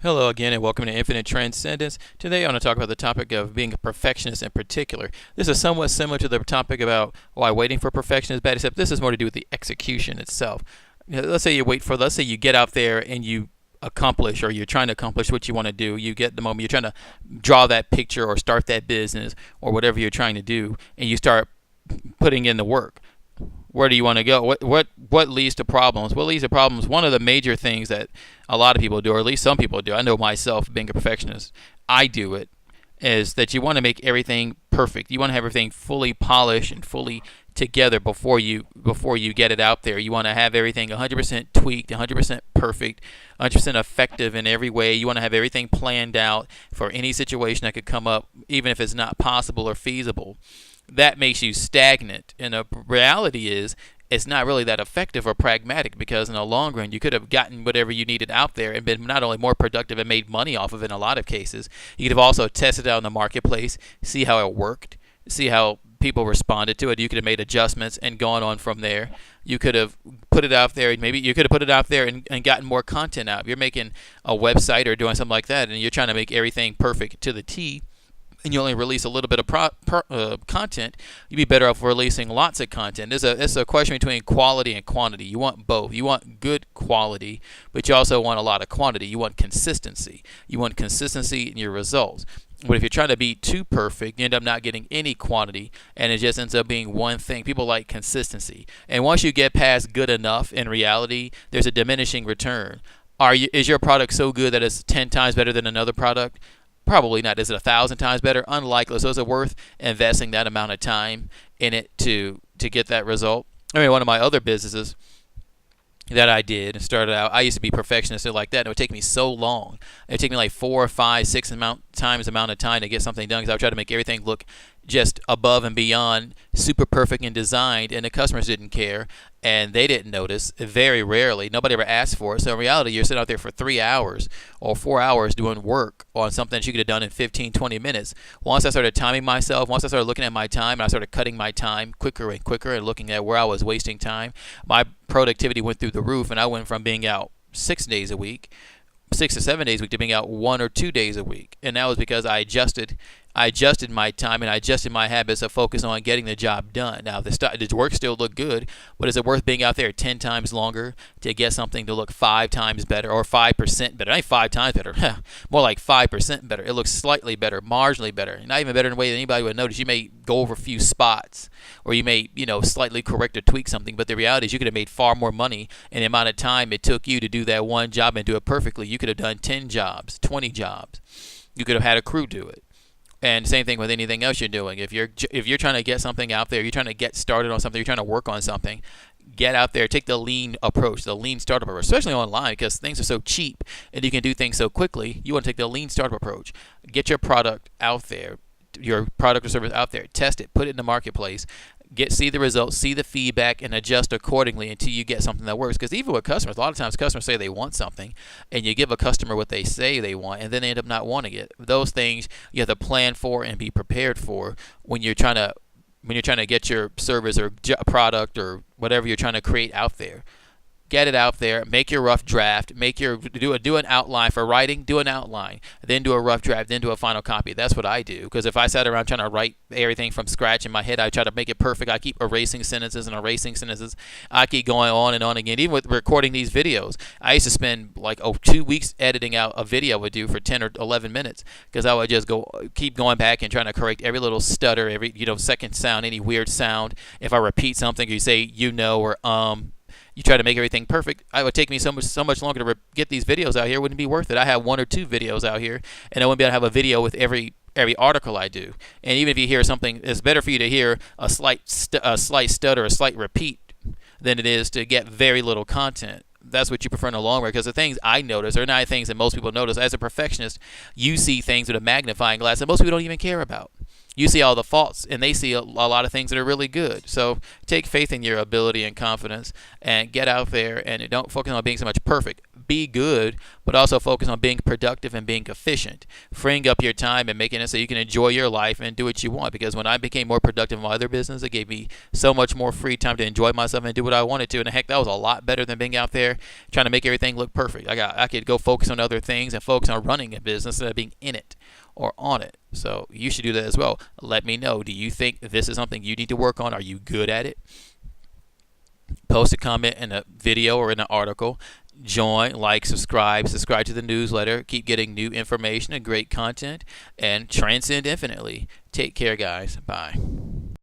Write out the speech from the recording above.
Hello again and welcome to Infinite Transcendence. Today I want to talk about the topic of being a perfectionist in particular. This is somewhat similar to the topic about why waiting for perfection is bad, except this is more to do with the execution itself. Let's say let's say you get out there and you accomplish, or you're trying to accomplish what you want to do. You get the moment you're trying to draw that picture or start that business or whatever you're trying to do, and you start putting in the work. Where do you want to go? What leads to problems? What leads to problems? One of the major things that a lot of people do, or at least some people do, I know myself being a perfectionist, I do it, is that you want to make everything perfect. You want to have everything fully polished and fully together before you get it out there. You want to have everything 100% tweaked, 100% perfect, 100% effective in every way. You want to have everything planned out for any situation that could come up, even if it's not possible or feasible. That makes you stagnant, and the reality is it's not really that effective or pragmatic, because in the long run you could have gotten whatever you needed out there and been not only more productive and made money off of it in a lot of cases. You could have also tested it out in the marketplace, see how it worked, see how people responded to it. You could have made adjustments and gone on from there. You could have put it out there, maybe you could have put it out there and gotten more content out. If you're making a website or doing something like that and you're trying to make everything perfect to the T, and you only release a little bit of content, you'd be better off releasing lots of content. It's a question between quality and quantity. You want both. You want good quality, but you also want a lot of quantity. You want consistency. You want consistency in your results. But if you're trying to be too perfect, you end up not getting any quantity, and it just ends up being one thing. People like consistency. And once you get past good enough, in reality, there's a diminishing return. Is your product so good that it's 10 times better than another product? Probably not. Is it 1,000 times better? Unlikely. So is it worth investing that amount of time in it to get that result? I mean, one of my other businesses that I did and started out, I used to be perfectionist like that, and it would take me so long. It would take me like 4 or 5, 6 times amount of time to get something done, because I would try to make everything look just above and beyond super perfect and designed, and the customers didn't care, and they didn't notice. Very rarely. Nobody ever asked for it. So in reality, you're sitting out there for 3 hours or 4 hours doing work on something that you could have done in 15, 20 minutes. Once I started timing myself, once I started looking at my time, and I started cutting my time quicker and quicker and looking at where I was wasting time, my productivity went through the roof, and I went from being out 6 days a week, 6 to 7 days a week, to being out 1 or 2 days a week. And that was because I adjusted my time, and I adjusted my habits of focus on getting the job done. Now, the work still looked good, but is it worth being out there 10 times longer to get something to look 5 times better, or 5% better? Not 5 times better, more like 5% better. It looks slightly better, marginally better, not even better in a way that anybody would notice. You may go over a few spots, or you may, slightly correct or tweak something, but the reality is you could have made far more money in the amount of time it took you to do that one job and do it perfectly. You could have done 10 jobs, 20 jobs. You could have had a crew do it. And same thing with anything else you're doing. If you're trying to get something out there, you're trying to get started on something, you're trying to work on something, get out there, take the lean approach, the lean startup approach, especially online, because things are so cheap and you can do things so quickly. You want to take the lean startup approach. Get your product out there, your product or service out there, test it, put it in the marketplace, see the results, see the feedback, and adjust accordingly until you get something that works. Because even with customers, a lot of times customers say they want something, and you give a customer what they say they want, and then they end up not wanting it. Those things you have to plan for and be prepared for when you're trying to get your service or product or whatever you're trying to create out there. Get it out there. Make your rough draft. Do an outline for writing. Do an outline. Then do a rough draft. Then do a final copy. That's what I do. Because if I sat around trying to write everything from scratch in my head, I try to make it perfect. I keep erasing sentences and erasing sentences. I keep going on and on again. Even with recording these videos, I used to spend like 2 weeks editing out a video I would do for 10 or 11 minutes, because I would just keep going back and trying to correct every little stutter, every second sound, any weird sound. If I repeat something, you say or you try to make everything perfect. It would take me so much longer to get these videos out here. It wouldn't be worth it. I have 1 or 2 videos out here, and I wouldn't be able to have a video with every article I do. And even if you hear something, it's better for you to hear a slight stutter, a slight repeat, than it is to get very little content. That's what you prefer in the long run, because the things I notice are not things that most people notice. As a perfectionist, you see things with a magnifying glass that most people don't even care about. You see all the faults, and they see a lot of things that are really good. So take faith in your ability and confidence, and get out there, and don't focus on being so much perfect. be good, but also focus on being productive and being efficient, freeing up your time and making it so you can enjoy your life and do what you want. Because when I became more productive in my other business, it gave me so much more free time to enjoy myself and do what I wanted to. And heck, that was a lot better than being out there trying to make everything look perfect. I could go focus on other things and focus on running a business instead of being in it or on it. So you should do that as well. Let me know. Do you think this is something you need to work on? Are you good at it? Post a comment in a video or in an article. Join, like, subscribe to the newsletter. Keep getting new information and great content, and transcend infinitely. Take care, guys. Bye.